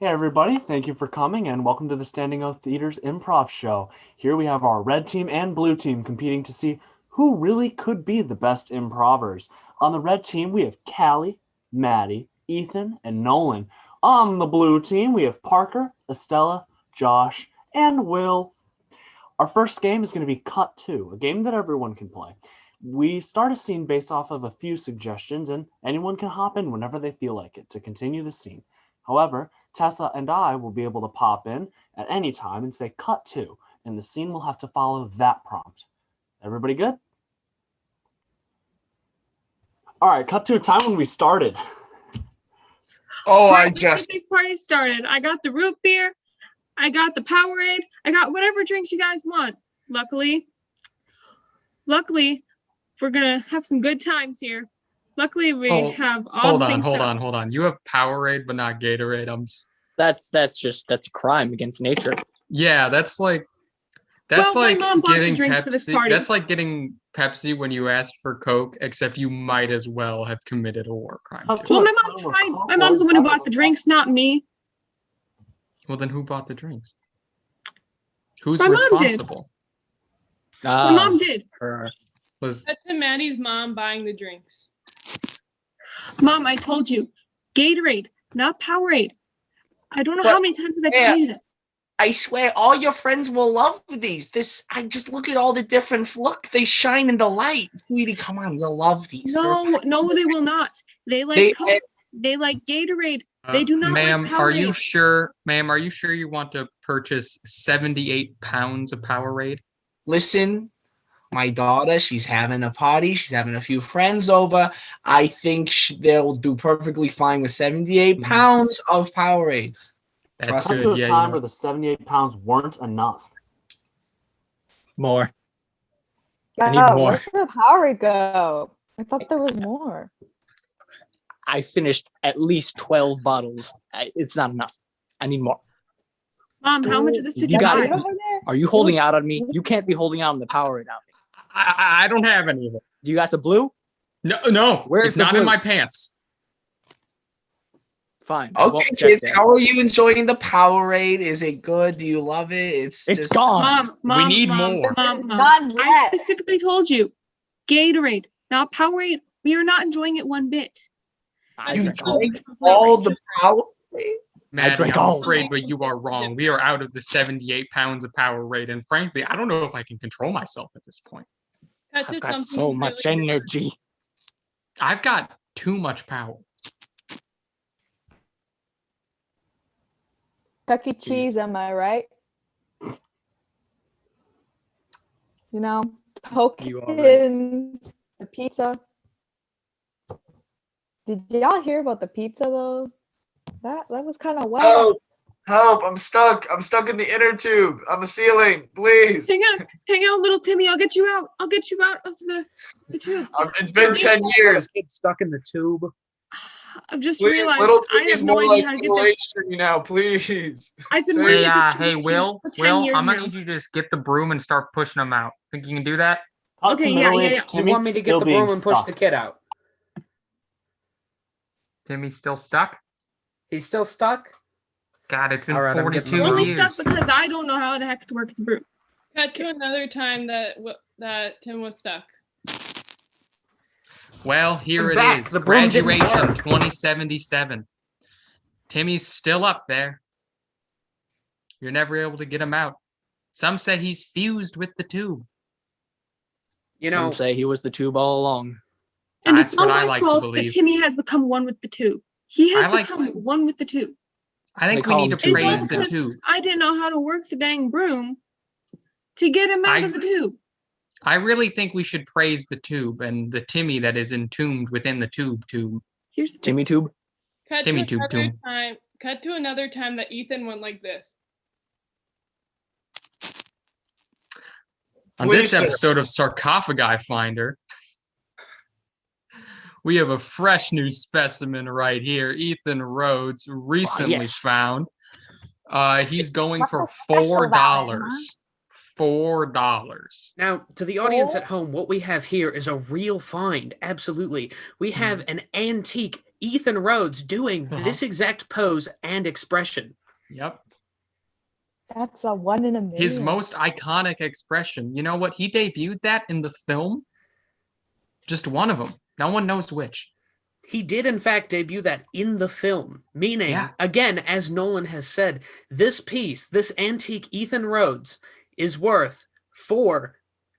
Hey everybody, thank you for coming and welcome to the Standing Oath Theater's Improv Show. Here we have our red team and blue team competing to see who really could be the best improvers. On the red team, we have Callie, Maddie, Ethan, and Nolan. On the blue team, we have Parker, Estella, Josh, and Will. Our first game is going to be Cut 2, a game that everyone can play. We start a scene based off of a few suggestions, and anyone can hop in whenever they feel like it to continue the scene. However, Tessa and I will be able to pop in at any time and say cut to, and the scene will have to follow that prompt. Everybody good? All right, cut to a time when we started. Let's get this party started. I got the root beer, I got the Powerade, I got whatever drinks you guys want. Luckily, we're gonna have some good times here. Luckily, we have all the things. Hold on. You have Powerade, but not Gatorade. That's a crime against nature. Yeah, that's like my mom bought getting the drinks for this party. That's like getting Pepsi when you asked for Coke, except you might as well have committed a war crime. Well, my mom tried. My mom's the one who bought the drinks, not me. Well, then who bought the drinks? Who's responsible? My mom did. That's Maddie's mom buying the drinks. Mom, I told you, Gatorade, not Powerade. I don't know how many times I've had to tell you this. I swear, all your friends will love these. I just look at all the different look. They shine in the light, sweetie. Come on, you'll love these. No, they will not. They like Coke. They like Gatorade. They do not like Powerade. Are you sure? Ma'am, are you sure you want to purchase 78 pounds of Powerade? Listen. My daughter, she's having a party. She's having a few friends over. I think they'll do perfectly fine with 78 pounds of Powerade. That's good. To a time where the 78 pounds weren't enough. More. I need more. Where did the Powerade go? I thought there was more. I finished at least 12 bottles. It's not enough. I need more. Mom, how much of this did you buy? Are you holding out on me? You can't be holding out on the Powerade on me. I don't have any of it. You got the blue? No. It's not in my pants. Fine. Okay, kids, how are you enjoying the Powerade? Is it good? Do you love it? It's just gone. Mom, we need more. Mom. I specifically told you, Gatorade, not Powerade. We are not enjoying it one bit. You drank all the Powerade? Matt, I'm afraid, but you are wrong. We are out of the 78 pounds of Powerade, and frankly, I don't know if I can control myself at this point. I've got so much energy. I've got too much power. Chuck E. Cheese, am I right? You know, tokens, the pizza. Did y'all hear about the pizza though? That was kind of wild. Help! I'm stuck in the inner tube on the ceiling. Please. Hang out, little Timmy. I'll get you out. I'll get you out of the tube. It's been 10 years. It's stuck in the tube. I've just Please, realized little I Timmy's have no more idea like how to get Middle this. Age to me now. Please. I've been waiting for this Hey, Will, for 10 years I'm gonna now. need you to just get the broom and start pushing them out. Think you can do that? Okay, yeah. You want me to get the broom and push the kid out? Timmy's still stuck? He's still stuck? God, it's been All 42 I'm only years. stuck because I don't know how the heck to work the broom. Cut to another time that Tim was stuck. Well, here it is. The broom didn't Graduation work. 2077. Timmy's still up there. You're never able to get him out. Some say he's fused with the tube. You know, Some say he was the tube all along. And That's it's not what I my like to fault believe. that Timmy has become one with the tube. He has I like- become one with the tube. I think They we call need him to Tube. praise It's the all tube. I didn't know how to work the dang broom to get him out of the tube. I really think we should praise the tube and the Timmy that is entombed within the tube. Here's the Timmy tube? Cut Timmy to tube another tube. time. Cut to another time that Ethan went like this. On Please, this sir. episode of Sarcophagi Finder, we have a fresh new specimen right here. Ethan Rhodes, recently yes. found. He's going What's for so special about $4. him, huh? $4. now to the audience at home, what we have here is a real find. Absolutely. We have an antique Ethan Rhodes doing this exact pose and expression. Yep. That's a 1 in a million. His most iconic expression. You know what? He debuted that in the film. Just one of them. No one knows which. He did, in fact, debut that in the film, meaning, again, as Nolan has said, this piece, this antique Ethan Rhodes, is worth $4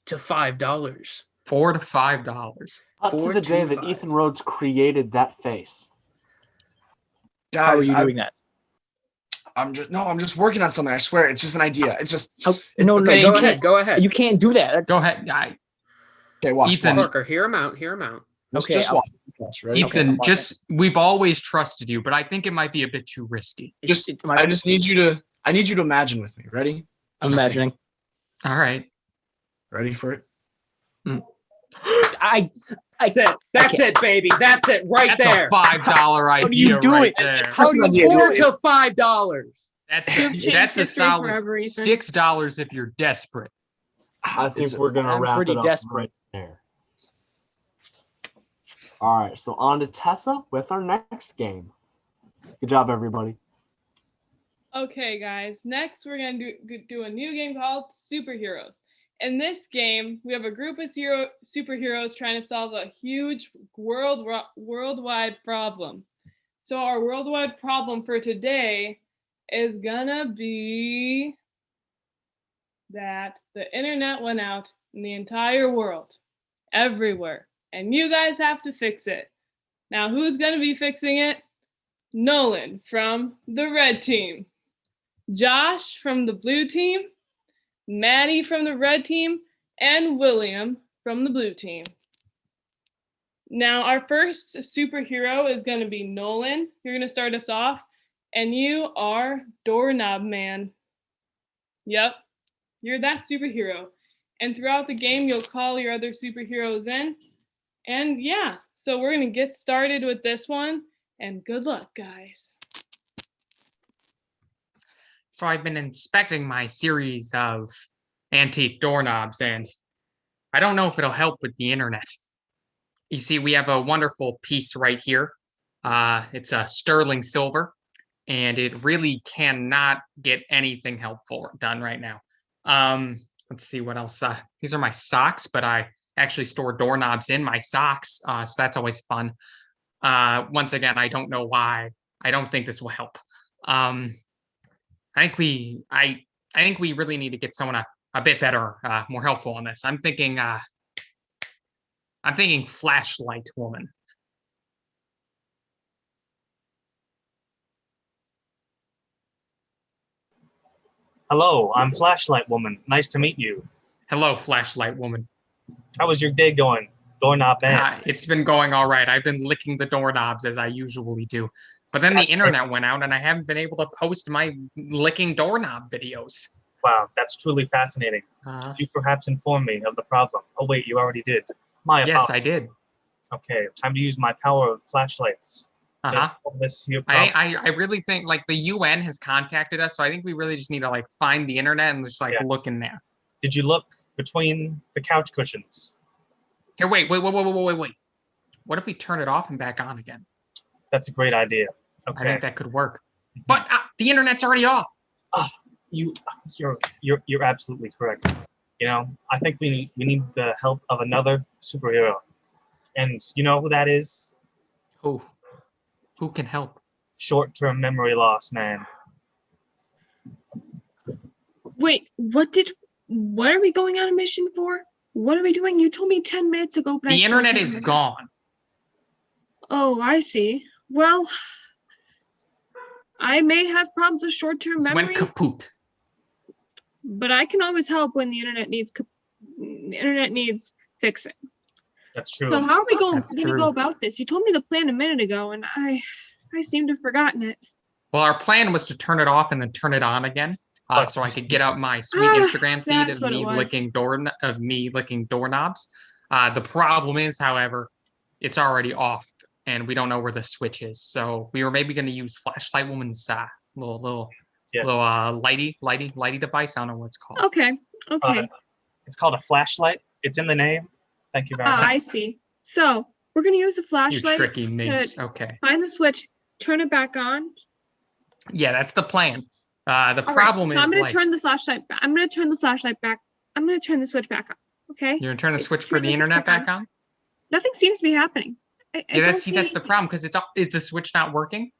to $5. $4 to $5. Up to the day that Ethan Rhodes created that face. Guys, How are you doing that? I'm just working on something. I swear, it's just an idea. It's just No, Okay, you go can't. ahead. Go ahead. You can't do that. That's, Go ahead. Okay, watch. Ethan, Parker, hear him out. Hear him out. Okay, just I'll- watch. Ready? Ethan, we've always trusted you, but I think it might be a bit too risky. I just need you to imagine with me. Ready? I'm Just imagining. think. All right. Ready for it? That's it. That's it, baby. That's it right That's there. a $5 idea do right it? there. How do you $4 to $5? That's changed a history solid forever, Ethan. $6 if you're desperate. I think we're going to I'm wrap pretty it up desperate. right there. All right, so on to Tessa with our next game. Good job, everybody. Okay, guys. Next, we're gonna do a new game called Superheroes. In this game, we have a group of superheroes trying to solve a huge worldwide problem. So our worldwide problem for today is gonna be that the internet went out in the entire world, everywhere, and you guys have to fix it. Now, who's gonna be fixing it? Nolan from the red team, Josh from the blue team, Maddie from the red team, and William from the blue team. Now, our first superhero is going to be Nolan. You're going to start us off, and you are Doorknob Man. Yep, you're that superhero. And throughout the game, you'll call your other superheroes in. And yeah, so we're going to get started with this one, and good luck, guys. So I've been inspecting my series of antique doorknobs, and I don't know if it'll help with the internet. You see, we have a wonderful piece right here. It's a sterling silver, and it really cannot get anything helpful done right now. Let's see what else. These are my socks, but I actually store doorknobs in my socks, so that's always fun. Once again, I don't know why. I don't think this will help. I think we really need to get someone a bit better, more helpful on this. I'm thinking flashlight woman. Hello, I'm Flashlight Woman. Nice to meet you. Hello, flashlight woman. How was your day going? Doorknob man. It's been going all right. I've been licking the doorknobs as I usually do. But then the internet went out and I haven't been able to post my licking doorknob videos. Wow, that's truly fascinating. Could you perhaps inform me of the problem? Oh wait, you already did. Yes, I did. Okay, time to use my power of flashlights. This here I really think like the UN has contacted us, so I think we really just need to like find the internet and just like look in there. Did you look between the couch cushions? Here, wait. What if we turn it off and back on again? That's a great idea. Okay. I think that could work. But the internet's already off. You're absolutely correct. You know, I think we need the help of another superhero. And you know who that is? Who can help? Short-term memory loss, man. Wait, what are we going on a mission for? What are we doing? You told me 10 minutes ago, but the internet is gone. Oh, I see. Well, I may have problems with short-term memory. Went kaput. But I can always help when the internet needs fixing. That's true. So how are we going to go about this? You told me the plan a minute ago, and I seem to have forgotten it. Well, our plan was to turn it off and then turn it on again, so I could get out my sweet Instagram feed of me licking doorknobs. The problem is, however, it's already off, and we don't know where the switch is. So we were maybe going to use Flashlight Woman's little lighty device. I don't know what it's called. Okay. It's called a flashlight. It's in the name. Thank you very much. I see. So We're gonna use a You flashlight tricky minx. to Okay. find the switch, turn it back on. Yeah, that's the plan. The All right, problem so is I'm gonna like turn the flashlight back. I'm gonna turn the flashlight back. I'm gonna turn the switch back on. Okay. you're gonna turn the switch for Turn the the switch internet back back on. Nothing seems to be happening. I Yeah, don't that's see that's the anything. problem because is the switch not working?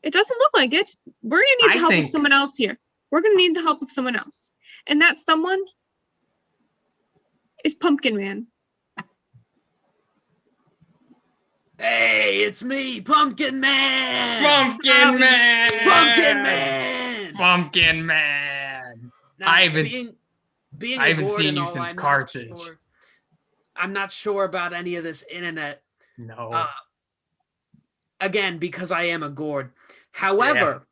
It doesn't look like it. We're gonna need I the help think- of someone else here. We're gonna need the help of someone else, and that someone is Pumpkin Man. Hey, it's me, Pumpkin Man. Pumpkin Man. Pumpkin Man. Pumpkin Man. Now, I haven't being I a haven't Gord seen and you all, since I'm not Carthage. sure- I'm not sure about any of this internet. No. Again, because I am a Gord. However,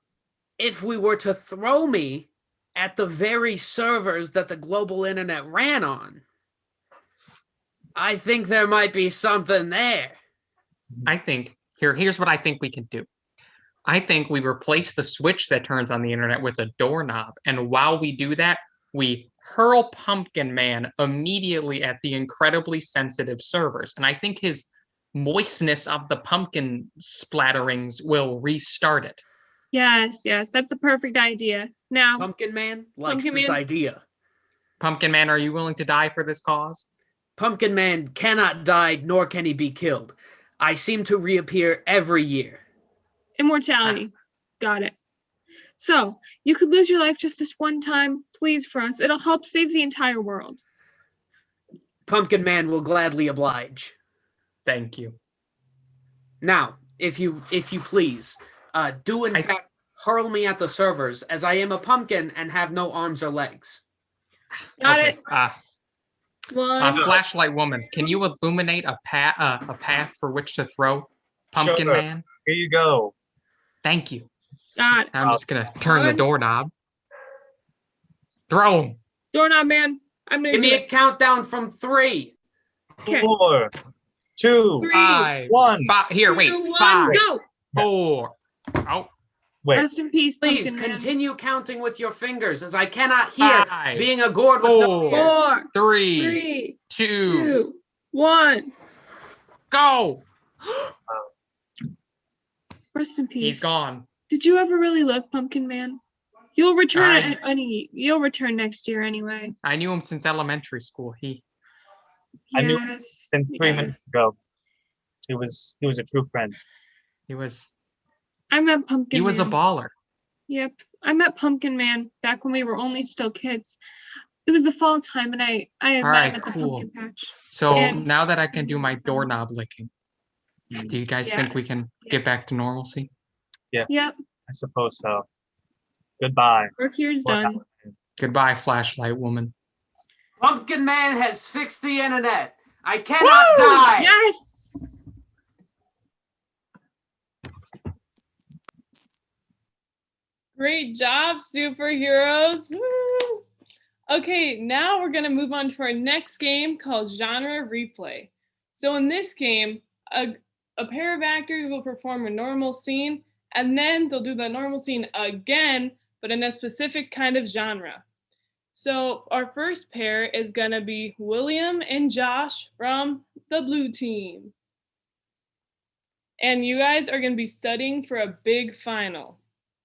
if we were to throw me at the very servers that the global internet ran on, I think there might be something there. I think here's what I think we can do. I think we replace the switch that turns on the internet with a doorknob, and while we do that, we hurl Pumpkin Man immediately at the incredibly sensitive servers, and I think his moistness of the pumpkin splatterings will restart it. Yes, that's the perfect idea. Now, Pumpkin Man likes Pumpkin this Man. idea. Pumpkin Man, are you willing to die for this cause? Pumpkin Man cannot die, nor can he be killed. I seem to reappear every year. Immortality. Got it. So, you could lose your life just this one time, please, for us. It'll help save the entire world. Pumpkin Man will gladly oblige. Thank you. Now, if you please, do in fact hurl me at the servers, as I am a pumpkin and have no arms or legs. Got Okay. it. One. Flashlight woman, can you illuminate a path for which to throw Pumpkin Sure. Man? Here you go. Thank you. Got it. I'm just gonna turn the One. doorknob. Throw him. Doorknob Man. I'm gonna Give do me it. a countdown from 3. Okay. 4, 2, Three, 1. Here, wait. two, one, 5, go. 4. Oh, Wait. Rest in peace, Please Pumpkin Man. continue counting with your fingers, as I cannot hear, 5, being a gourd with no 4, ears. 4, 3, 3, 2, 2, 1. go. Rest in peace. He's gone. Did you ever really live, Pumpkin Man? You'll return I- you'll return next year anyway. I knew him since elementary school. I knew Yes. Since 3 minutes ago. He was a true friend. He was I met Pumpkin he was a Man. baller. Yep. I met Pumpkin Man back when we were only still kids. It was the fall time and I met right, him at the cool. pumpkin patch. So And- now that I can do my doorknob licking, do you guys think we Yes, can get back to normalcy? Yes. Yep. I suppose so. Goodbye. Work here's Poor done. Howard. Goodbye, flashlight woman. Pumpkin Man has fixed the internet. I cannot die. Yes. Great job, superheroes. Woo! Okay, now we're going to move on to our next game called Genre Replay. So in this game, a pair of actors will perform a normal scene, and then they'll do the normal scene again, but in a specific kind of genre. So our first pair is going to be William and Josh from the blue team. And you guys are going to be studying for a big final.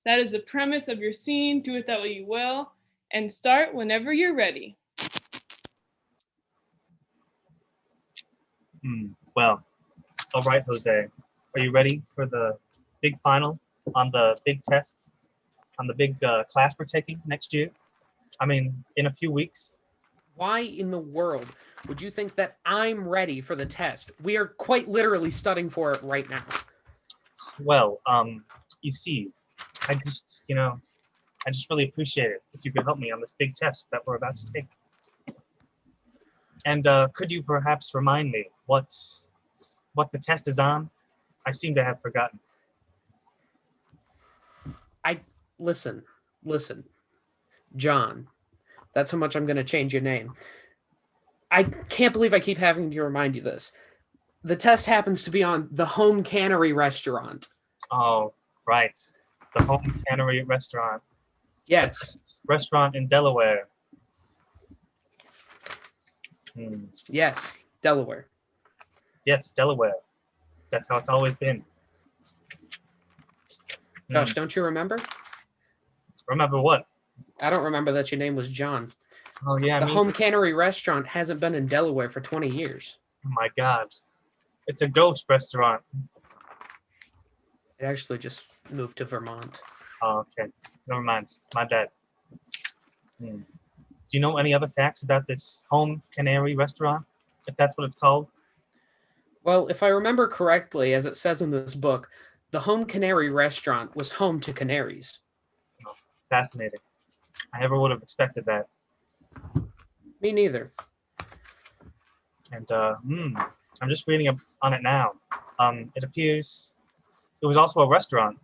That is the premise of your scene. Do it that way you will. And start whenever you're ready. Well, all right, Jose. Are you ready for the big final on the big test, on the big class we're taking next year? I mean, in a few weeks. Why in the world would you think that I'm ready for the test? We are quite literally studying for it right now. Well, you see, I just really appreciate it if you could help me on this big test that we're about to take. And could you perhaps remind me what the test is on? I seem to have forgotten. Listen, John. That's how much I'm going to change your name. I can't believe I keep having to remind you this. The test happens to be on the Home Cannery restaurant. Oh, right. The Home Cannery restaurant. Yes. Restaurant in Delaware. Yes, Delaware. Yes, Delaware. That's how it's always been. Josh, don't you remember? Remember what? I don't remember that your name was John. Oh, yeah. The Home Cannery restaurant hasn't been in Delaware for 20 years. Oh, my God. It's a ghost restaurant. It actually just moved to Vermont. Oh, okay. Never mind. My bad. Do you know any other facts about this Home Cannery restaurant, if that's what it's called? Well, if I remember correctly, as it says in this book, the Home Cannery restaurant was home to canaries. Oh, fascinating. I never would have expected that. Me neither. And I'm just reading up on it now. It appears it was also a restaurant.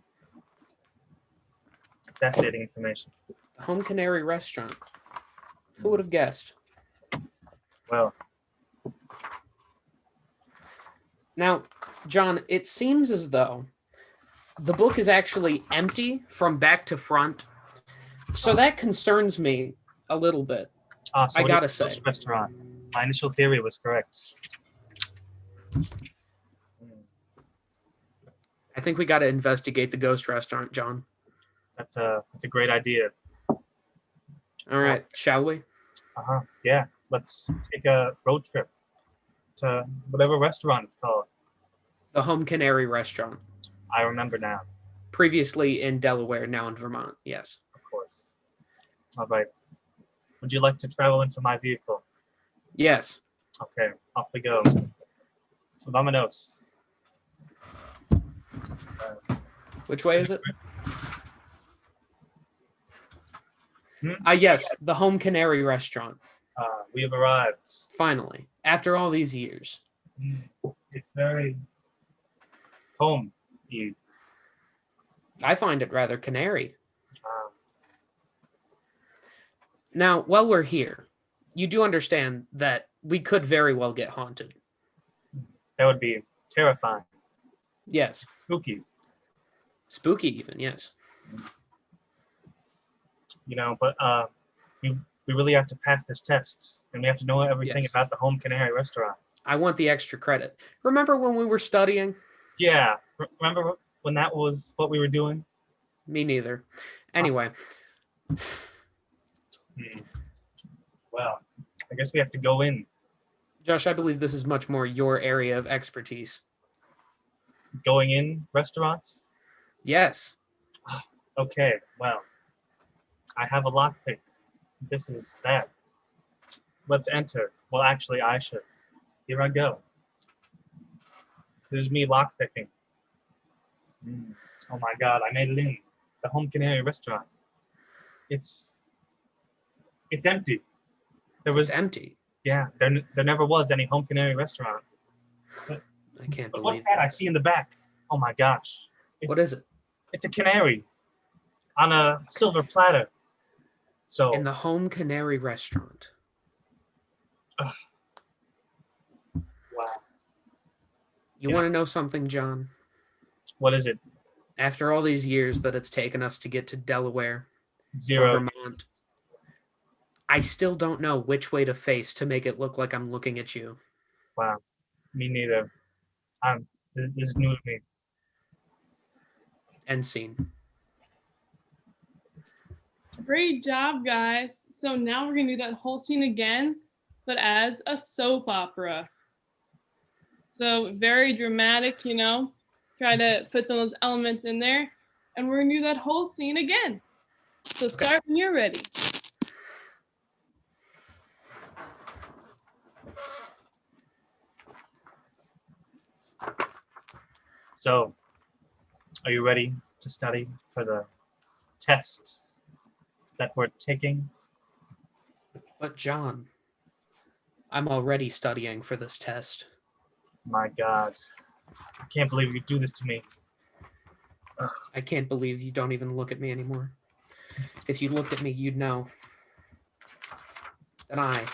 Fascinating information. The Home Cannery restaurant. Who would have guessed? Well, now, John, it seems as though the book is actually empty from back to front. So that concerns me a little bit. so I gotta say. Restaurant. My initial theory was correct. I think we got to investigate the ghost restaurant, John. That's a great idea. All right, shall we? Yeah, let's take a road trip to whatever restaurant it's called. The Home Cannery restaurant. I remember now. Previously in Delaware, now in Vermont. Yes. Of course. All right. Would you like to travel into my vehicle? Yes. Okay, off we go. Vamonos. Which way is it? Yes, the Home Cannery restaurant. We have arrived. Finally, after all these years. It's very home-y. I find it rather canary. Now, while we're here, you do understand that we could very well get haunted. That would be terrifying. Yes. Spooky. Spooky even, yes. You know, but we really have to pass this test, and we have to know everything about the Home Cannery restaurant. I want the extra credit. Remember when we were studying? Yeah. Remember when that was what we were doing? Me neither. Anyway. Well, I guess we have to go in. Josh, I believe this is much more your area of expertise. Going in restaurants? Yes. Okay, well, I have a lockpick. This is that. Let's enter. Well, actually, I should. Here I go. This is me lockpicking. Oh my God, I made it in. The Home Cannery restaurant. It's empty. It's empty. Yeah, there never was any Home Cannery restaurant. I can't But believe what's that I see in the back? Oh my gosh. What is it? It's a canary on a silver platter. So in the Home Cannery restaurant. Wow. You want to know something, John? What is it? After all these years that it's taken us to get to Delaware or Vermont, I still don't know which way to face to make it look like I'm looking at you. Wow. Me neither. This is new to me. End scene. Great job, guys. So now we're gonna do that whole scene again, but as a soap opera. So very dramatic, you know. Try to put some of those elements in there, and we're gonna do that whole scene again. So start when you're ready. So, are you ready to study for the tests that we're taking? But John, I'm already studying for this test. My God. I can't believe you do this to me. Ugh. I can't believe you don't even look at me anymore. If you looked at me, you'd know that I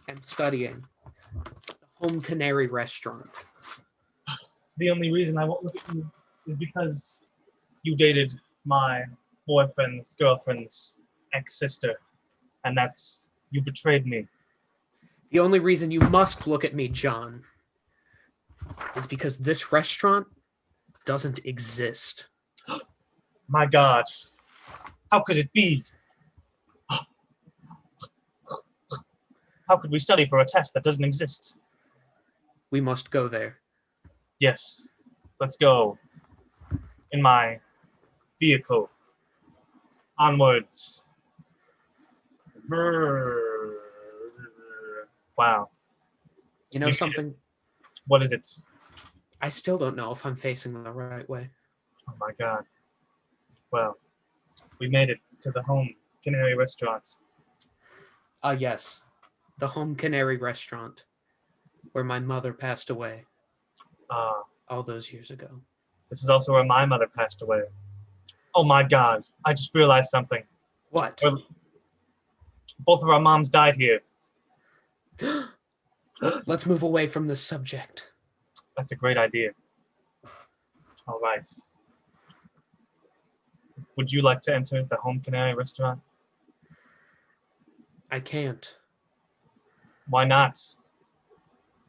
am studying the Home Cannery restaurant. The only reason I won't look at you is because you dated my boyfriend's girlfriend's ex-sister, and you betrayed me. The only reason you must look at me, John, is because this restaurant doesn't exist. My God. How could it be? How could we study for a test that doesn't exist? We must go there. Yes. Let's go. In my vehicle. Onwards. Wow. You know You something? What is it? I still don't know if I'm facing the right way. Oh my God. Well, we made it to the Home Canary restaurant. Yes. The Home Canary restaurant where my mother passed away all those years ago. This is also where my mother passed away. Oh my God. I just realized something. What? Both of our moms died here. Let's move away from this subject. That's a great idea. All right. Would you like to enter the Home Canary restaurant? I can't. Why not?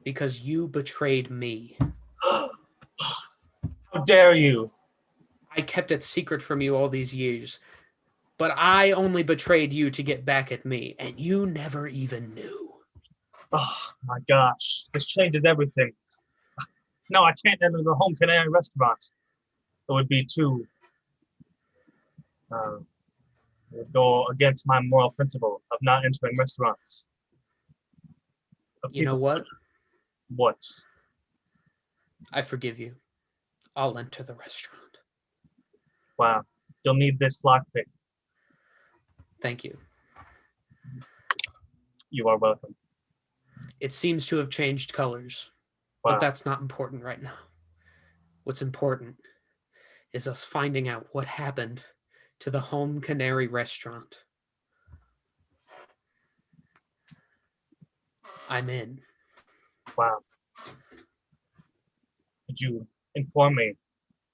Because you betrayed me. How dare you? I kept it secret from you all these years, but I only betrayed you to get back at me, and you never even knew. Oh my gosh, this changes everything. No, I can't enter the Home Canary restaurant. It would be too. It would go against my moral principle of not entering restaurants. You know what? What? I forgive you. I'll enter the restaurant. Wow. You'll need this lockpick. Thank you. You are welcome. It seems to have changed colors, Wow. but that's not important right now. What's important is us finding out what happened to the Home Canary restaurant. I'm in. Wow. Could you inform me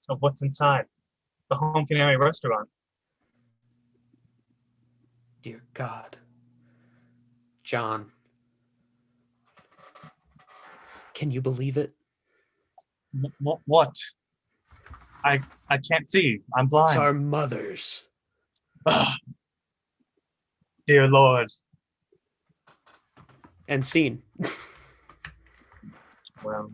of what's inside the Home Canary restaurant? Dear God. John. Can you believe it? What? I can't see. I'm blind. It's our mothers. Ugh. Dear Lord. And scene. Well.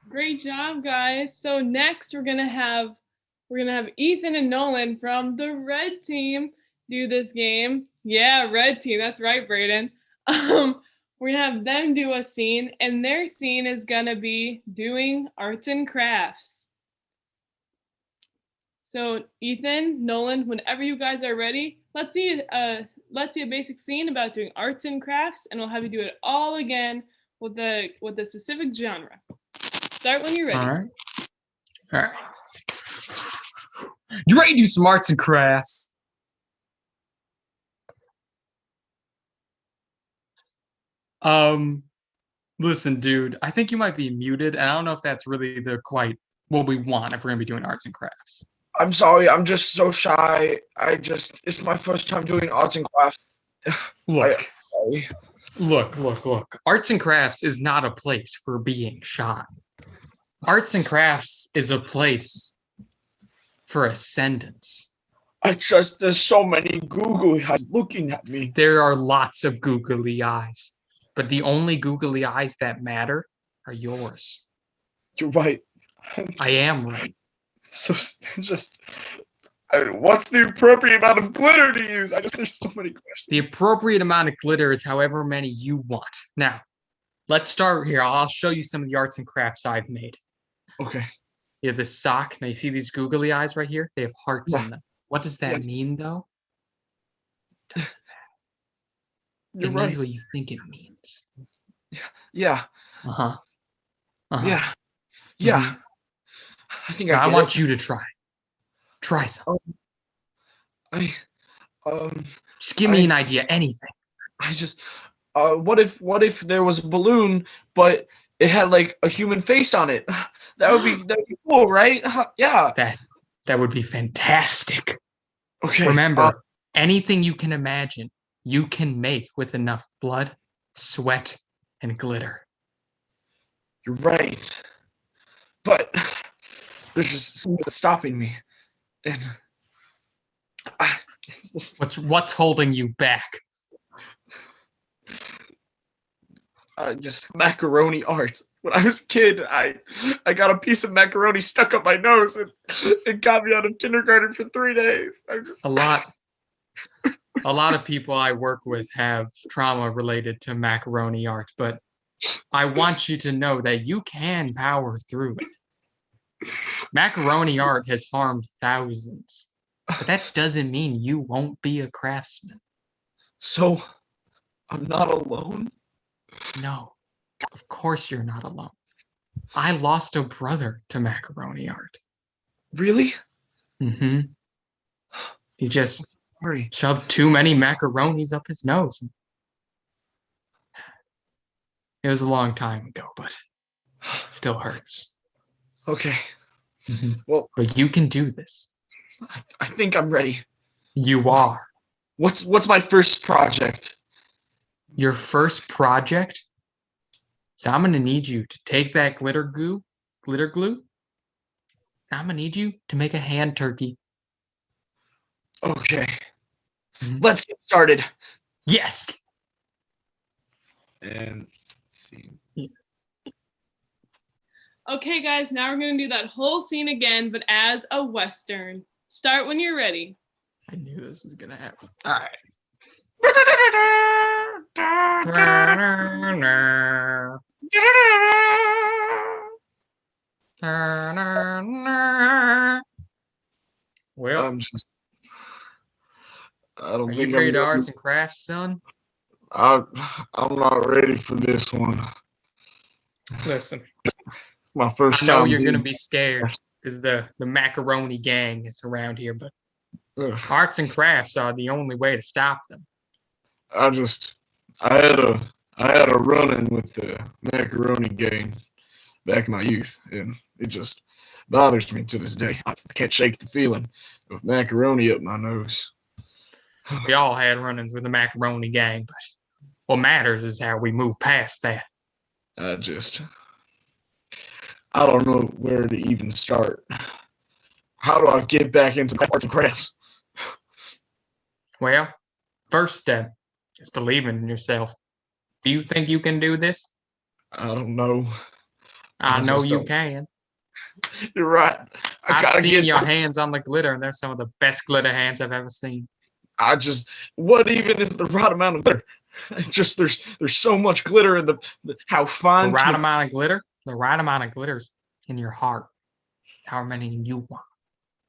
Great job, guys. So next we're gonna have Ethan and Nolan from the red team do this game. Yeah, red team. That's right, Brayden. We're gonna have them do a scene, and their scene is gonna be doing arts and crafts. So Ethan, Nolan, whenever you guys are ready, let's see a basic scene about doing arts and crafts, and we'll have you do it all again with the specific genre. Start when you're ready. All right. You ready to do some arts and crafts? Listen, dude, I think you might be muted, and I don't know if that's really quite what we want if we're gonna be doing arts and crafts. I'm sorry, I'm just so shy. It's my first time doing arts and crafts. Look. Arts and crafts is not a place for being shy. Arts and crafts is a place for ascendance. There's so many googly eyes looking at me. There are lots of googly eyes, but the only googly eyes that matter are yours. You're right. I am right. So what's the appropriate amount of glitter to use? There's so many questions. The appropriate amount of glitter is however many you want. Now, let's start here. I'll show you some of the arts and crafts I've made. Okay. You have this sock. Now you see these googly eyes right here? They have hearts in them. What does that mean, though? It doesn't matter. It means what you think it means. Yeah. Uh-huh. Yeah. Mm-hmm. I think I want you to try. Try some. Just give me an idea, anything. What if there was a balloon, but it had like a human face on it? That would be cool, right? Yeah. That would be fantastic. Okay. Remember, anything you can imagine, you can make with enough blood, sweat, and glitter. You're right. but there's just something that's stopping me. And What's holding you back? Just macaroni art. When I was a kid, I got a piece of macaroni stuck up my nose, and it got me out of kindergarten for 3 days. A lot of people I work with have trauma related to macaroni art, but I want you to know that you can power through it. Macaroni art has harmed thousands, but that doesn't mean you won't be a craftsman. So, I'm not alone? No, of course you're not alone. I lost a brother to macaroni art. Really? Mm-hmm. He just Sorry. shoved too many macaronis up his nose. It was a long time ago, but it still hurts. Okay. Mm-hmm. Well, but you can do this. I think I'm ready. You are. What's my first project? Your first project? So I'm gonna need you to take that glitter glue. I'm gonna need you to make a hand turkey. Okay. Let's get started. Yes. And let's see. Okay, guys, now we're going to do that whole scene again, but as a Western. Start when you're ready. I knew this was gonna happen. All right. Well, I don't are think you ready I'm to ready. arts and crafts, son? I'm not ready for this one. Listen, My first I know time you're gonna being- be scared because the macaroni gang is around here, but Ugh. arts and crafts are the only way to stop them. I had a run-in with the macaroni gang back in my youth, and it just bothers me to this day. I can't shake the feeling of macaroni up my nose. We all had run-ins with the macaroni gang, but what matters is how we move past that. I don't know where to even start. How do I get back into arts and crafts? Well, first step is believing in yourself. Do you think you can do this? I don't know. I know just you don't. can. You're right. I've seen your hands on the glitter, and they're some of the best glitter hands I've ever seen. What even is the right amount of glitter? It's just there's so much glitter in the how fine. The right amount of glitter? The right amount of glitter's in your heart. How many you want?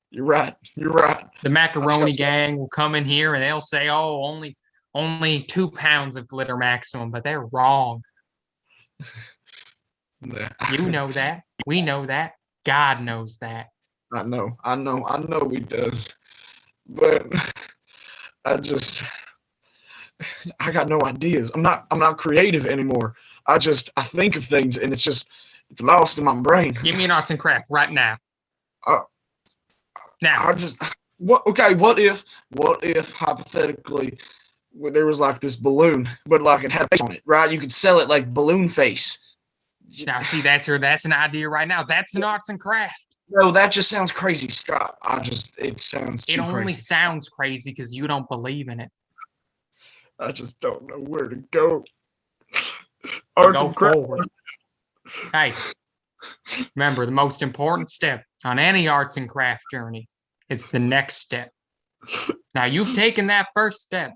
You're right. You're right. The macaroni gang will come in here and they'll say, "Oh, only 2 pounds of glitter maximum," but they're wrong. You know that. We know that. God knows that. I know he does. But I got no ideas. I'm not creative anymore. I think of things and it's lost in my brain. Give me an arts and crafts right now. Now. What if hypothetically there was like this balloon, but like it had a face on it, right? You could sell it like balloon face. Now see, that's an idea right now. That's an arts and craft. No, that just sounds crazy, Scott. It sounds too It only crazy. sounds crazy because you don't believe in it. I just don't know where to go. Go forward. Hey, remember the most important step on any arts and craft journey is the next step. Now you've taken that first step.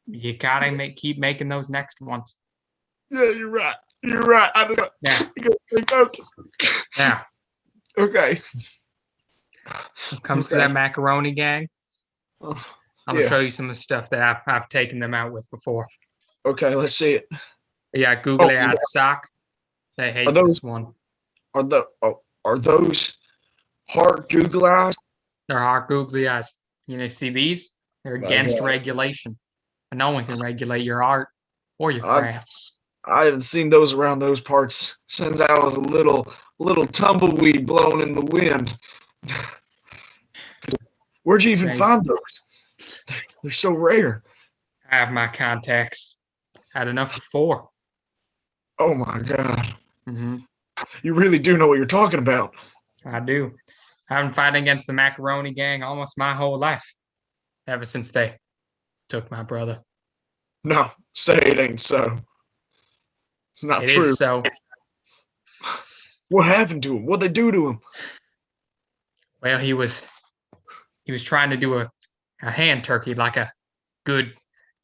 You gotta keep making those next ones. Yeah, you're right. You're right. I just gotta stay focused. Now, okay. when it comes to that macaroni gang, I'm gonna yeah. show you some of the stuff that I've taken them out with before. Okay, let's see it. Yeah, googly eyed sock. They hate this one. Are those heart googly eyes? They're heart googly eyes. See these? They're against regulation. And no one can regulate your art or your crafts. I haven't seen those around those parts since I was a little tumbleweed blowing in the wind. Where'd you even find those? They're so rare. I have my contacts. Had enough for 4. Oh my god. Mm-hmm. You really do know what you're talking about. I do. I've been fighting against the macaroni gang almost my whole life, ever since they took my brother. No, say it ain't so. It's not It true. is so. What happened to him? What'd they do to him? Well, he was trying to do a hand turkey like a good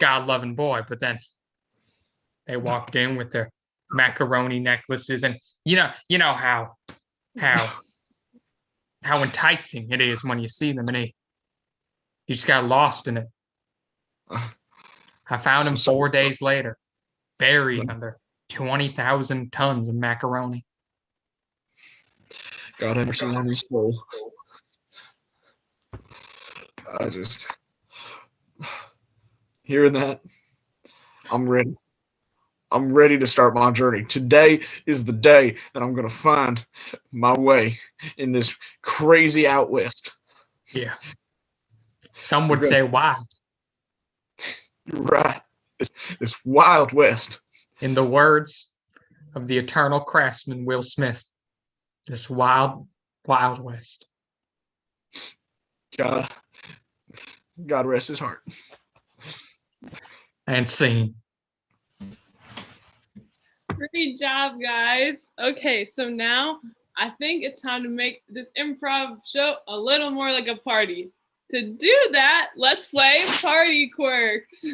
God-loving boy, but then they walked in with their macaroni necklaces, and you know how enticing it is when you see them, and you just got lost in it. I found him 4 days later, buried under 20,000 tons of macaroni. God have mercy on his soul. I just hearing that, I'm ready. I'm ready to start my journey. Today is the day that I'm gonna find my way in this crazy out west. Yeah. Some would say wild. You're right. This wild west. In the words of the eternal craftsman Will Smith, this wild, wild west. God rest his heart. And scene. Great job, guys. Okay, so now I think it's time to make this improv show a little more like a party. To do that, let's play Party Quirks.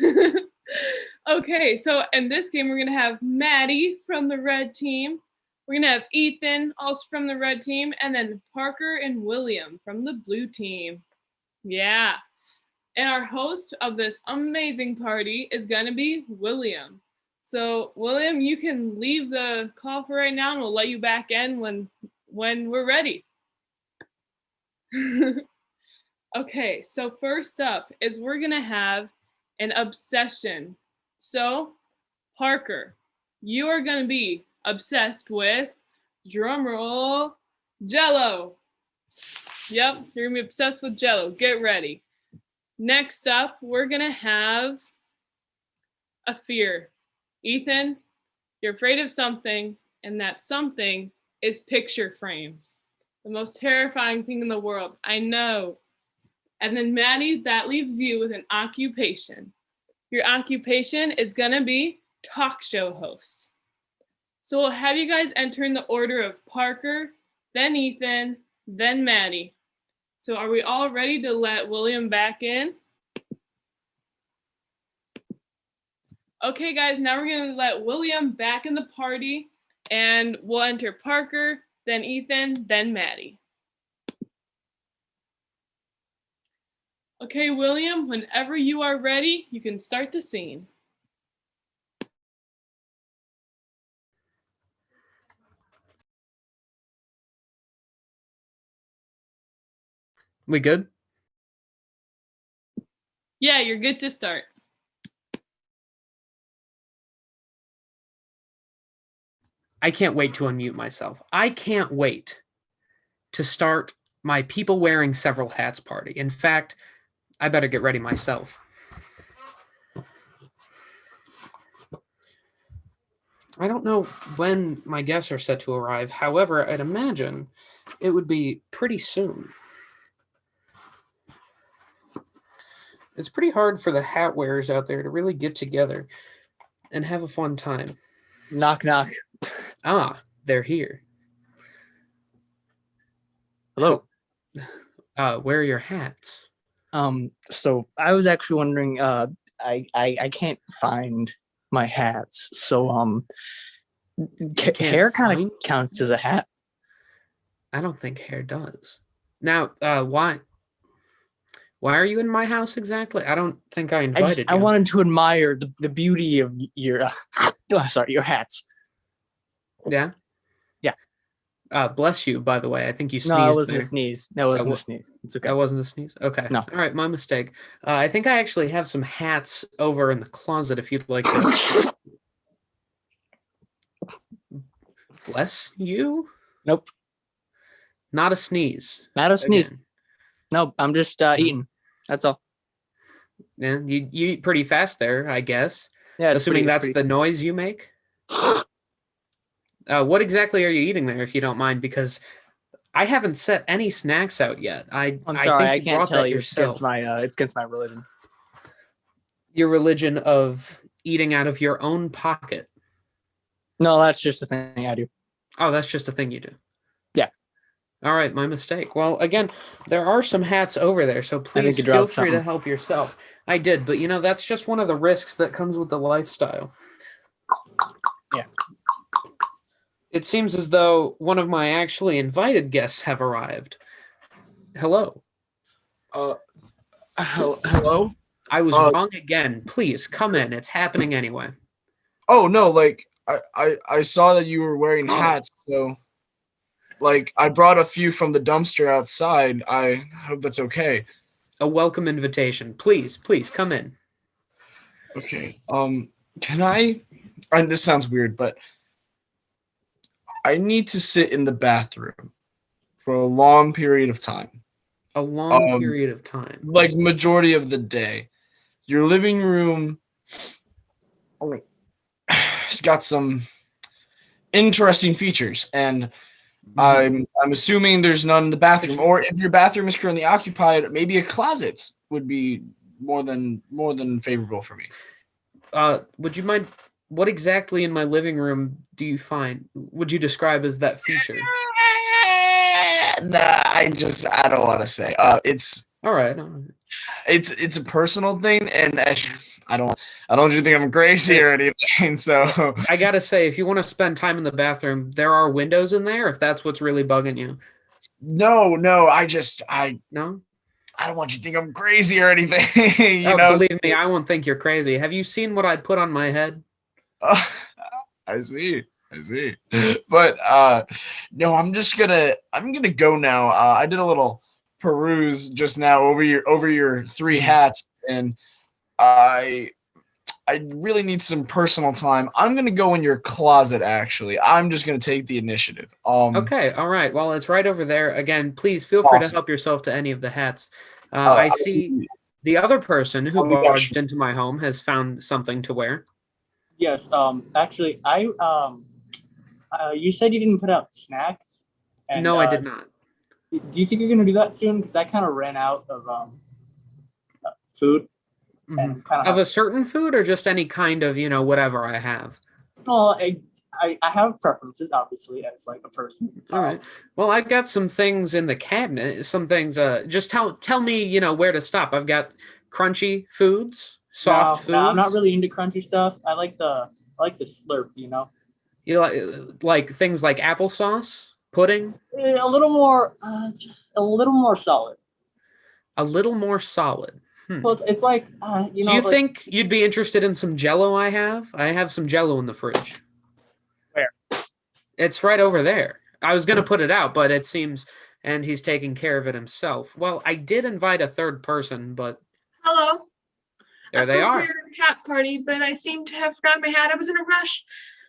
Okay, so in this game, we're going to have Maddie from the red team. We're going to have Ethan, also from the red team, and then Parker and William from the blue team. Yeah. And our host of this amazing party is going to be William. So, William, you can leave the call for right now, and we'll let you back in when we're ready. Okay, so first up is we're going to have an obsession. So, Parker, you are going to be obsessed with, drumroll, Jell-O. Yep, you're going to be obsessed with Jell-O. Get ready. Next up, we're going to have a fear. Ethan, you're afraid of something, and that something is picture frames. The most terrifying thing in the world. I know. And then Maddie, that leaves you with an occupation. Your occupation is going to be talk show host. So we'll have you guys enter in the order of Parker, then Ethan, then Maddie. So are we all ready to let William back in? Okay, guys, now we're going to let William back in the party, and we'll enter Parker, then Ethan, then Maddie. Okay, William, whenever you are ready, you can start the scene. We good? Yeah, you're good to start. I can't wait to unmute myself. I can't wait to start my people wearing several hats party. In fact, I better get ready myself. I don't know when my guests are set to arrive. However, I'd imagine it would be pretty soon. It's pretty hard for the hat wearers out there to really get together and have a fun time. Knock, knock. Ah, they're here. Hello. Where are your hats? So I was actually wondering, I can't find my hats. So, hair kind of counts as a hat. I don't think hair does. Now, why are you in my house exactly? I don't think I invited you. I wanted to admire the beauty of your, your hats. Yeah? Yeah. Bless you, by the way. I think you sneezed. No, it wasn't there. a sneeze. That wasn't a sneeze. It's okay. That wasn't a sneeze? Okay. No. All right, my mistake. I think I actually have some hats over in the closet if you'd like to. Bless you? Nope. Not a sneeze. Not a sneeze. Again. No, I'm just eating. That's all. Yeah, you eat pretty fast there, I guess. Yeah. Assuming that's the noise you make? What exactly are you eating there, if you don't mind? Because I haven't set any snacks out yet. I'm I sorry, think I you can't brought tell that you. yourself. It's against my religion. Your religion of eating out of your own pocket. No, that's just a thing I do. Oh, that's just a thing you do. Yeah. All right, my mistake. Well, again, there are some hats over there, so I think please you feel dropped free to something. help yourself. I did, but that's just one of the risks that comes with the lifestyle. Yeah. It seems as though one of my actually invited guests have arrived. Hello. Hello? I was wrong again. Please come in. It's happening anyway. Oh no, like I saw that you were wearing hats, so like I brought a few from the dumpster outside. I hope that's okay. A welcome invitation. Please come in. Okay. Can I, and this sounds weird, but I need to sit in the bathroom for a long period of time. A long period of time. Like majority of the day. Your living room it's got some interesting features, and I'm assuming there's none in the bathroom. Or if your bathroom is currently occupied, maybe a closet would be more than favorable for me. Would you mind? What exactly in my living room do you find? Would you describe as that feature? Nah, I don't want to say. It's all right. It's a personal thing, and I don't you think I'm crazy or anything. So I gotta say, if you want to spend time in the bathroom, there are windows in there. If that's what's really bugging you. No, No. I don't want you to think I'm crazy or anything. Believe me, I won't think you're crazy. Have you seen what I put on my head? I see. But no, I'm gonna go now. I did a little peruse just now over your three hats, and I really need some personal time. I'm gonna go in your closet. Actually, I'm just gonna take the initiative. Okay, all right. Well, it's right over there. Again, please feel free to help yourself to any of the hats. I see the other person who barged into my home has found something to wear. Yes. Actually, you said you didn't put out snacks. And, no, I did not. Do you think you're gonna do that soon? Because I kind of ran out of food. And of a certain food, or just any kind of whatever I have. Well, I have preferences, obviously, as like a person. All right. Well, I've got some things in the cabinet. Some things. Just tell me, where to stop. I've got crunchy foods, soft foods. No, I'm not really into crunchy stuff. I like the slurp. You like things like applesauce, pudding. A little more solid. A little more solid. Well, it's like Do you think you'd be interested in some Jell-O? I have some Jell-O in the fridge. Where? It's right over there. I was gonna put it out, but it seems, and he's taking care of it himself. Well, I did invite a third person, but hello. There they are. For your hat party, but I seem to have forgotten my hat. I was in a rush.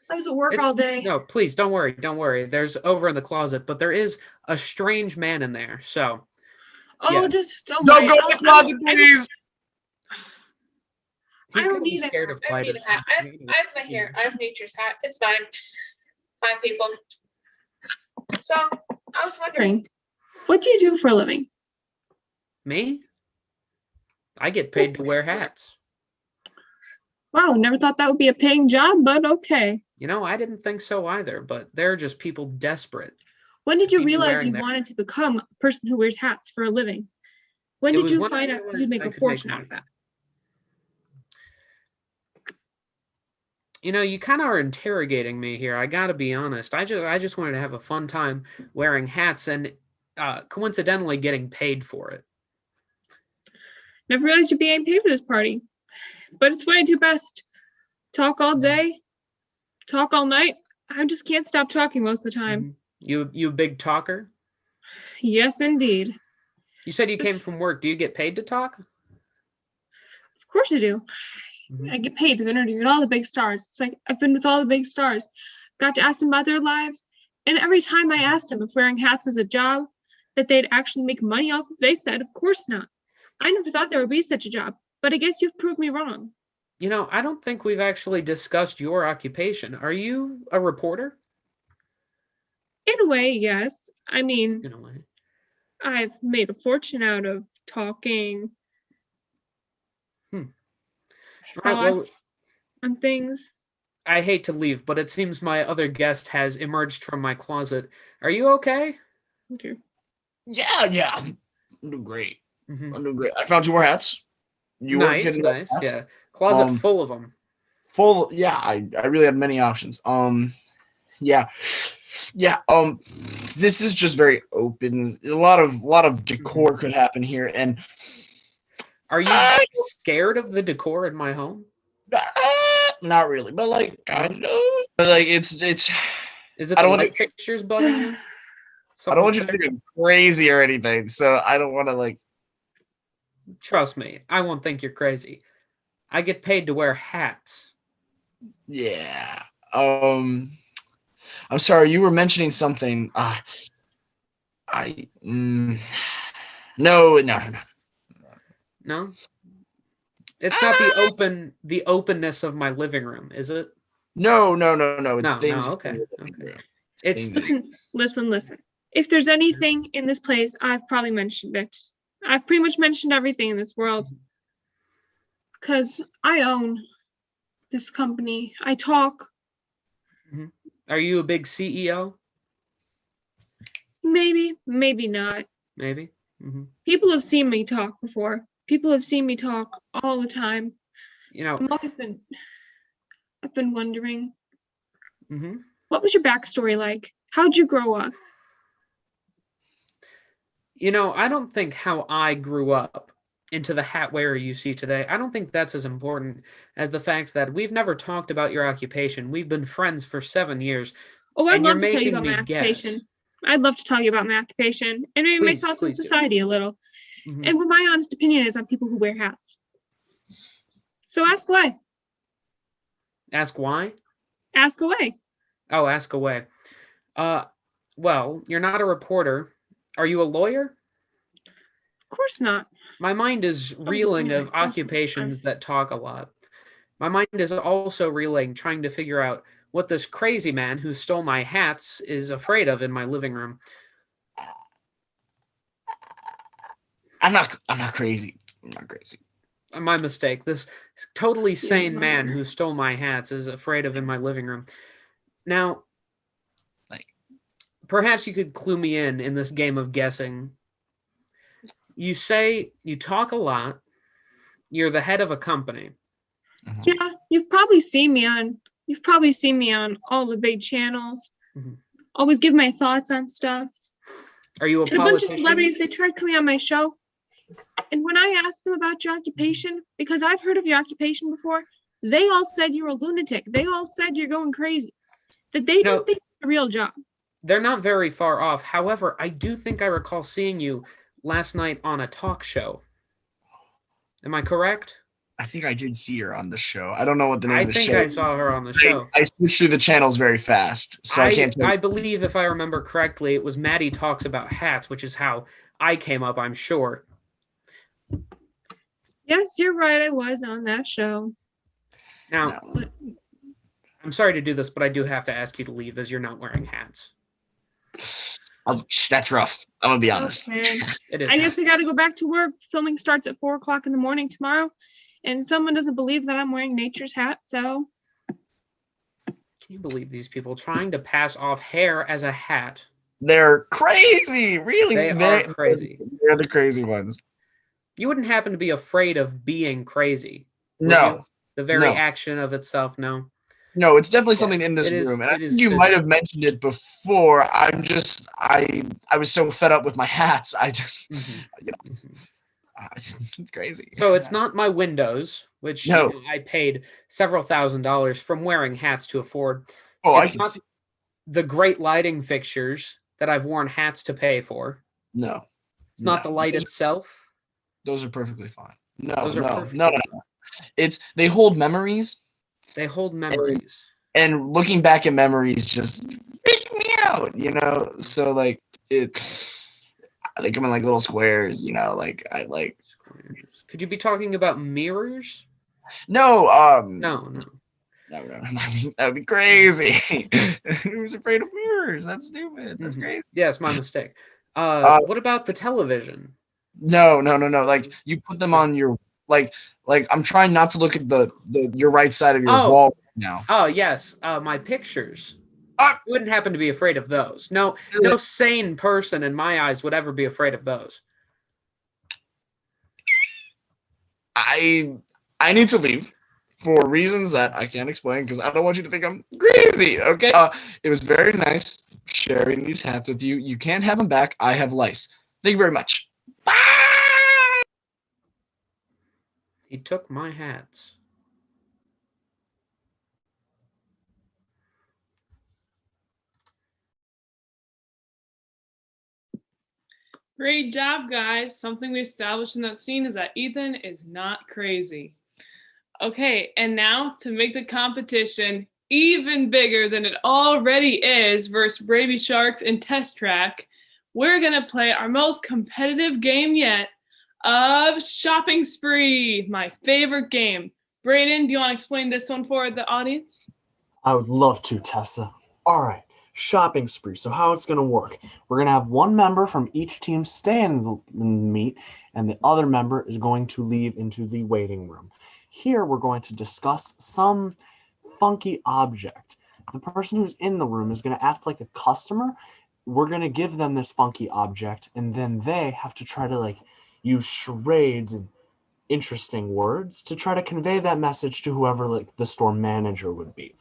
I was at work all day. No, please don't worry. There's over in the closet, but there is a strange man in there. So. Oh, just don't go to the closet, please. He's I don't gonna be need scared a of hat. I don't need spiders. a hat. I have my hair. I have nature's hat. It's fine. Fine, people. So I was wondering, what do you do for a living? Me? I get paid to wear hats. Wow, never thought that would be a paying job, but okay. I didn't think so either, but there are just people desperate. When did you realize you wanted to become a person who wears hats for a living? When did you find out you'd make a fortune out of that? You kind of are interrogating me here. I gotta be honest. I just wanted to have a fun time wearing hats and coincidentally getting paid for it. Never realized you'd be getting paid for this party. But it's what I do best. Talk all day, talk all night. I just can't stop talking most of the time. You a big talker? Yes, indeed. You said you came from work. Do you get paid to talk? Of course I do. I get paid to interview all the big stars. It's like I've been with all the big stars. Got to ask them about their lives. And every time I asked them if wearing hats was a job that they'd actually make money off of, they said, of course not. I never thought there would be such a job, but I guess you've proved me wrong. I don't think we've actually discussed your occupation. Are you a reporter? In a way, yes. I mean, In a way. I've made a fortune out of talking All right, well, thoughts on things. I hate to leave, but it seems my other guest has emerged from my closet. Are you okay? Okay. Yeah. I'm doing great. Mhm. I'm doing great. I found 2 more hats. You weren't Nice, kidding about nice. hats. Yeah. Closet Um, full of them. Full. Yeah, I really had many options. Yeah. This is just very open. A lot of decor could happen here, and Are you I scared of the decor in my home? not really, but like kind of. But like it's. Is it I the don't want light to. fixtures bugging you? I don't want you Something to think I'm crazy or anything, so I don't want to like. Trust me, I won't think you're crazy. I get paid to wear hats. Yeah. I'm sorry. You were mentioning something. No. No? It's not the openness of my living room, is it? No. It's No, things. okay. It's It's Listen. If there's anything in this place, I've probably mentioned it. I've pretty much mentioned everything in this world. Because I own this company. I talk. Are you a big CEO? Maybe, maybe not. Maybe. People have seen me talk before. People have seen me talk all the time. You know, I've been wondering, mm-hmm. What was your backstory like? How'd you grow up? You know, I don't think how I grew up into the hat wearer you see today, I don't think that's as important as the fact that we've never talked about your occupation. We've been friends for 7 years. Oh, I'd and love you're to tell you making about my me occupation. guess. I'd love to tell you about my occupation and maybe my Please, thoughts on please do. society a little. Mhm. And what my honest opinion is on people who wear hats. So ask away. Ask why? Ask away. Oh, ask away. Well, you're not a reporter. Are you a lawyer? Of course not. My mind is reeling of occupations that talk a lot. My mind is also reeling, trying to figure out what this crazy man who stole my hats is afraid of in my living room. I'm not crazy. I'm not crazy. My mistake. This totally sane man who stole my hats is afraid of in my living room. Now, perhaps you could clue me in this game of guessing. You say you talk a lot. You're the head of a company. Yeah, you've probably seen me on all the big channels. Always give my thoughts on stuff. Are you a and a bunch of politician? celebrities, they tried coming on my show. And when I asked them about your occupation, because I've heard of your occupation before, they all said you're a lunatic. They all said you're going crazy. That they didn't think it's a real job. They're not very far off. However, I do think I recall seeing you last night on a talk show. Am I correct? I think I did see her on the show. I don't know what the name of the show. I think I saw her on the show. I switched through the channels very fast, so I can't tell you. I believe, if I remember correctly, it was Maddie Talks About Hats, which is how I came up, I'm sure. Yes, you're right. I was on that show. Now, I'm sorry to do this, but I do have to ask you to leave as you're not wearing hats. That's rough. I'm going to be honest. Okay. It is. I guess I got to go back to work. Filming starts at 4 o'clock in the morning tomorrow. And someone doesn't believe that I'm wearing nature's hat, so. Can you believe these people trying to pass off hair as a hat? They're crazy. Really. They are crazy. They're the crazy ones. You wouldn't happen to be afraid of being crazy. No. You? The very action of itself, no. No, it's definitely something in this room. And I think you might have mentioned it before. I was so fed up with my hats. I just, it's crazy. So it's not my windows, which I paid several $1,000s from wearing hats to afford. Oh, it's I can not see. The great lighting fixtures that I've worn hats to pay for. No. It's not the light itself. Those are perfectly fine. No. They hold memories. They hold memories. And looking back at memories just freak me out, you know? So like they come in like little squares, you know, like I like squares. Could you be talking about mirrors? No, No. That'd be crazy. Who's afraid of mirrors? yours. That's stupid. That's crazy. Yes, my mistake. What about the television? No. Like you put them on your like I'm trying not to look at the your right side of your wall now. Oh yes, my pictures. You wouldn't happen to be afraid of those. No sane person in my eyes would ever be afraid of those. I need to leave for reasons that I can't explain because I don't want you to think I'm crazy. Okay. It was very nice sharing these hats with you. You can't have them back. I have lice. Thank you very much. Bye. He took my hats. Great job, guys. Something we established in that scene is that Ethan is not crazy. Okay, and now to make the competition even bigger than it already is versus Braybee Sharks and Tess Track, we're going to play our most competitive game yet of Shopping Spree, my favorite game. Brayden, do you want to explain this one for the audience? I would love to, Tessa. All right, shopping spree. So how it's going to work, we're going to have one member from each team stay in the meet, and the other member is going to leave into the waiting room. Here, we're going to discuss some funky object. The person who's in the room is going to act like a customer. We're going to give them this funky object, and then they have to try to use charades and interesting words to try to convey that message to whoever the store manager would be.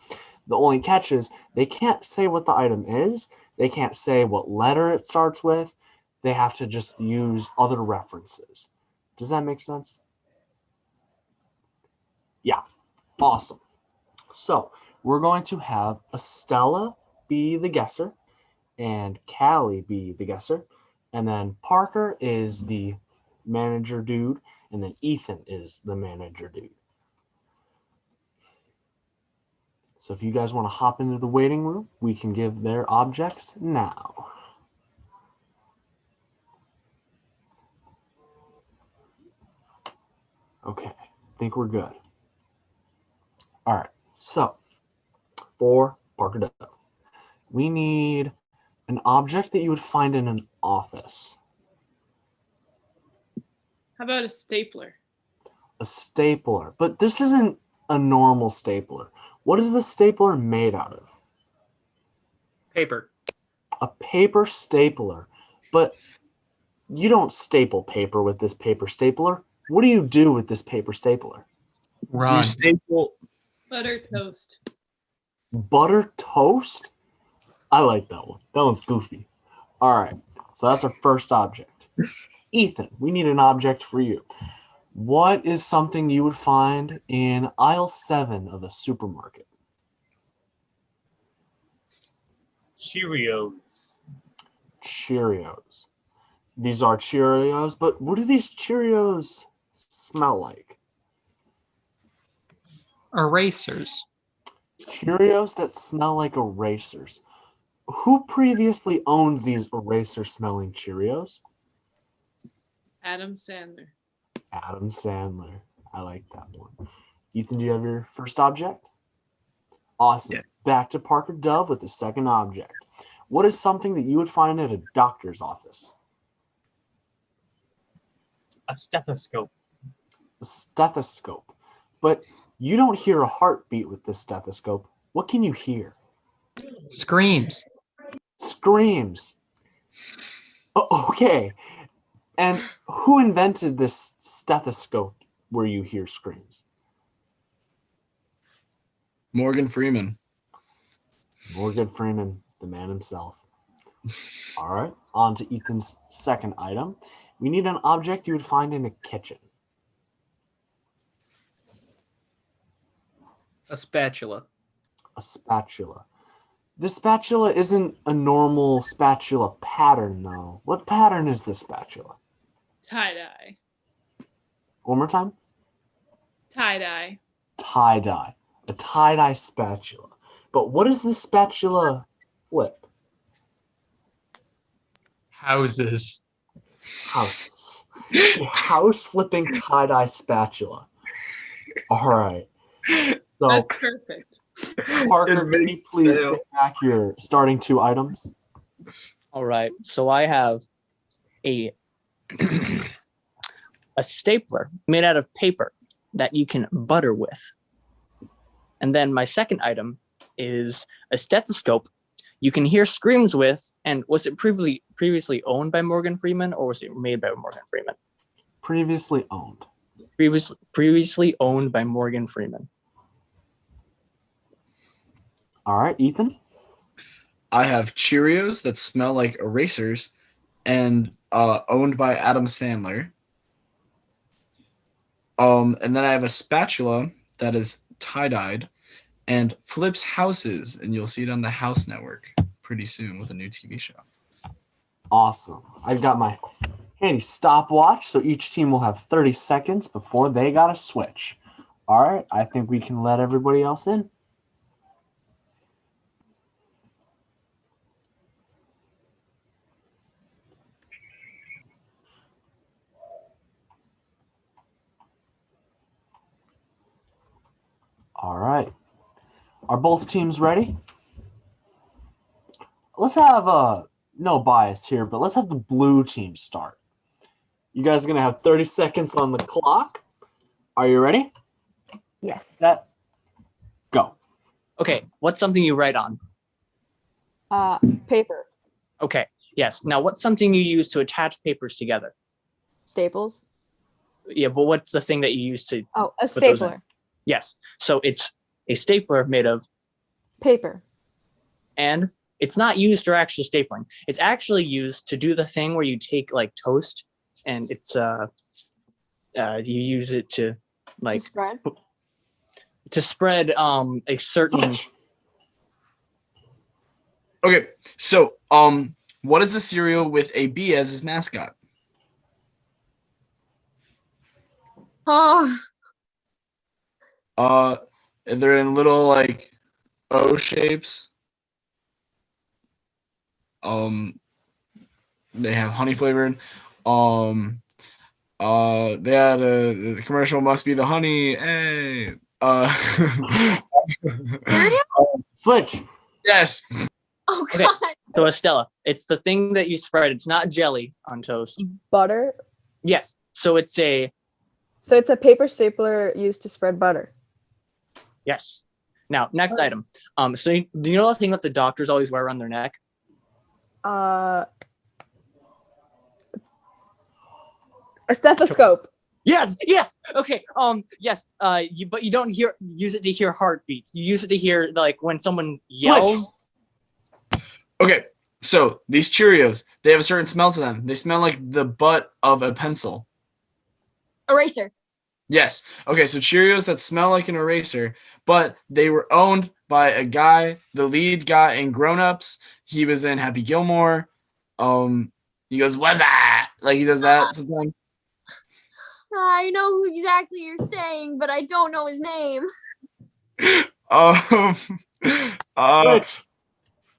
The only catch is they can't say what the item is. They can't say what letter it starts with. They have to just use other references. Does that make sense? Yeah, awesome. So we're going to have Estella be the guesser and Callie be the guesser. And then Parker is the manager dude. And then Ethan is the manager dude. So if you guys want to hop into the waiting room, we can give their objects now. Okay, I think we're good. All right, so for Parker Dove, we need an object that you would find in an office. How about a stapler? A stapler, but this isn't a normal stapler. What is the stapler made out of? Paper. A paper stapler, but you don't staple paper with this paper stapler. What do you do with this paper stapler? Run. You staple Butter toast. Butter toast? I like that one. That one's goofy. All right, so that's our first object. Ethan, we need an object for you. What is something you would find in aisle 7 of a supermarket? Cheerios. Cheerios. These are Cheerios, but what do these Cheerios smell like? Erasers. Cheerios that smell like erasers. Who previously owned these eraser-smelling Cheerios? Adam Sandler. Adam Sandler. I like that one. Ethan, do you have your first object? Awesome. Yeah. Back to Parker Dove with the second object. What is something that you would find at a doctor's office? A stethoscope. A stethoscope. But you don't hear a heartbeat with this stethoscope. What can you hear? Screams. Screams. Okay. And who invented this stethoscope where you hear screams? Morgan Freeman. Morgan Freeman, the man himself. All right, on to Ethan's second item. We need an object you would find in a kitchen. A spatula. A spatula. This spatula isn't a normal spatula pattern, though. What pattern is this spatula? Tie-dye. One more time. Tie-dye. Tie-dye. A tie-dye spatula. But what does this spatula flip? Houses. Houses. A house-flipping tie-dye spatula. All right. So That's perfect. Parker, can you please say back your starting 2 items? All right. So I have a a stapler made out of paper that you can butter with. And then my second item is a stethoscope you can hear screams with. And was it previously owned by Morgan Freeman, or was it made by Morgan Freeman? Previously owned. Previously owned by Morgan Freeman. All right, Ethan. I have Cheerios that smell like erasers and owned by Adam Sandler. And then I have a spatula that is tie-dyed and flips houses, and you'll see it on the House Network pretty soon with a new TV show. Awesome. I've got my handy stopwatch, so each team will have 30 seconds before they got to switch. All right, I think we can let everybody else in. All right. Are both teams ready? Let's have no bias here, but let's have the blue team start. You guys are going to have 30 seconds on the clock. Are you ready? Yes. Set. Go. Okay. What's something you write on? Paper. Okay. Yes. Now, what's something you use to attach papers together? Staples. Yeah, but what's the thing that you use to? Oh, a put those in? stapler. Yes. So it's a stapler made of Paper. and it's not used for actually stapling. It's actually used to do the thing where you take like toast and it's you use it to like to spread a certain. Okay, so what is the cereal with a bee as his mascot? Oh, And they're in little like O shapes. They have honey flavored. They had the commercial must be the honey. Hey. Switch. Yes. oh Okay. God. So Estella, it's the thing that you spread. It's not jelly on toast. butter. Yes. So it's a So it's a paper stapler used to spread butter. yes. Now, next item. So do you know the thing that the doctors always wear around their neck? A stethoscope. Yes, yes. Okay. Yes. But you don't use it to hear heartbeats. You use it to hear like when someone yells. Okay, so these Cheerios, they have a certain smell to them. They smell like the butt of a pencil. Eraser. Yes. Okay, so Cheerios that smell like an eraser, but they were owned by a guy, the lead guy in Grown Ups. He was in Happy Gilmore. He goes, "What's that?" Like he does that sometimes. I know who exactly you're saying, but I don't know his name. Switch.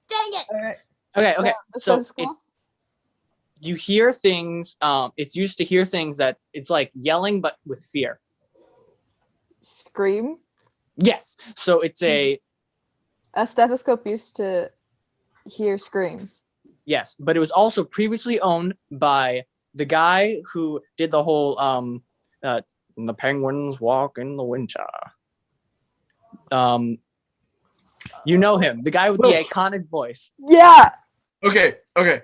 Dang it! Okay. So stethoscope? it's you hear things. It's used to hear things that it's like yelling, but with fear. Scream. Yes. So it's a stethoscope used to hear screams. yes, but it was also previously owned by the guy who did the whole the penguins walk in the winter. You know him, the guy with the iconic voice. Yeah. Okay. We're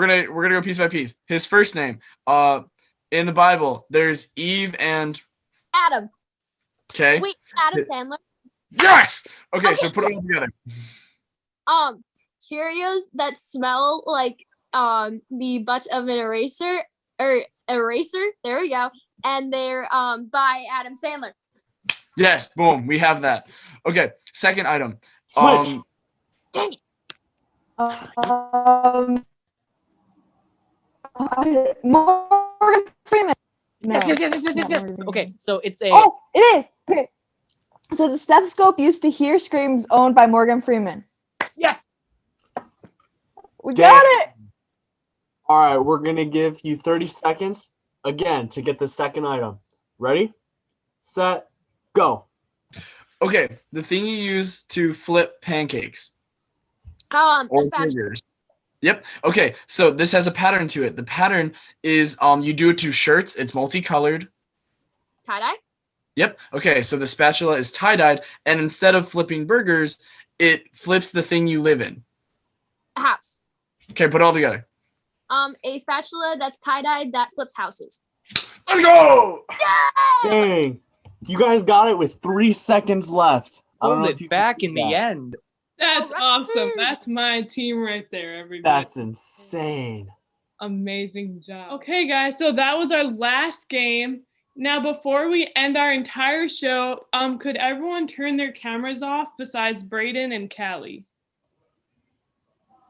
gonna go piece by piece. His first name. In the Bible, there's Eve and Adam. Okay. Wait, Adam Sandler. Yes. Okay, so put it all together. Cheerios that smell like the butt of an eraser or eraser. There we go. And they're by Adam Sandler. Yes, boom, we have that. Okay, second item. Switch. Dang it. Morgan Freeman. No. Yes. Okay, so it's a Oh, it is. Okay. So the stethoscope used to hear screams owned by Morgan Freeman. yes. We got it. All right, we're going to give you 30 seconds again to get the second item. Ready? Set. Go. Okay, the thing you use to flip pancakes A or spatula. burgers. Yep. Okay, so this has a pattern to it. The pattern is you do it to shirts. It's multicolored. Tie-dye. Yep. Okay, so the spatula is tie-dyed, and instead of flipping burgers, it flips the thing you live in. A house. Okay, put it all together. A spatula that's tie-dyed that flips houses. Let's go! Yeah! Dang. You guys got it with 3 seconds left. I don't Hold know if it you can back see in the that. end. That's Alright. awesome. That's my team right there, everybody. That's insane. Amazing job. Okay, guys, so that was our last game. Now, before we end our entire show, could everyone turn their cameras off besides Braden and Callie?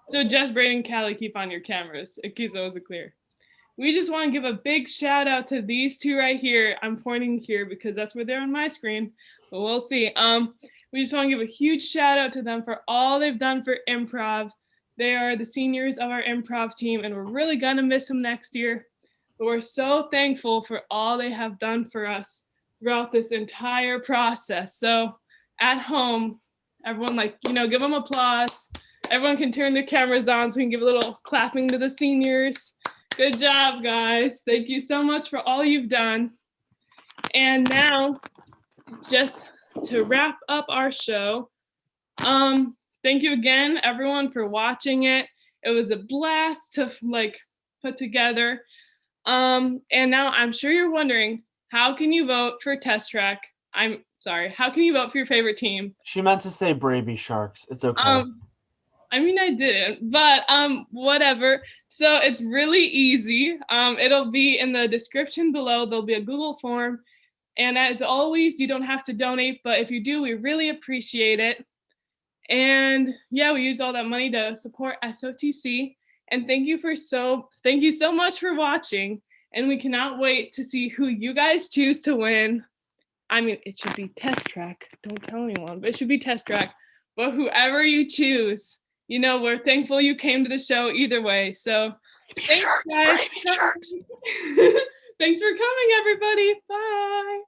So just Braden and Callie, keep on your cameras, in case that wasn't clear. We just want to give a big shout out to these two right here. I'm pointing here because that's where they're on my screen, but we'll see. We just want to give a huge shout out to them for all they've done for improv. They are the seniors of our improv team, and we're really gonna miss them next year. But we're so thankful for all they have done for us throughout this entire process. So at home, everyone give them applause. Everyone can turn their cameras on so we can give a little clapping to the seniors. Good job, guys. Thank you so much for all you've done. And now, just to wrap up our show, thank you again, everyone, for watching it. It was a blast to put together. And now I'm sure you're wondering, how can you vote for Tess Track? I'm sorry, how can you vote for your favorite team? She meant to say Braybee Sharks. It's okay. I mean, I didn't, but whatever. So it's really easy. It'll be in the description below. There'll be a Google form. And as always, you don't have to donate, but if you do, we really appreciate it. And yeah, we use all that money to support SOTC. And thank you so much for watching. And we cannot wait to see who you guys choose to win. I mean, it should be Tess Track. Don't tell anyone, but it should be Tess Track. But whoever you choose, we're thankful you came to the show either way. So thanks, guys. Braybee Sharks. Thanks for coming, everybody. Bye.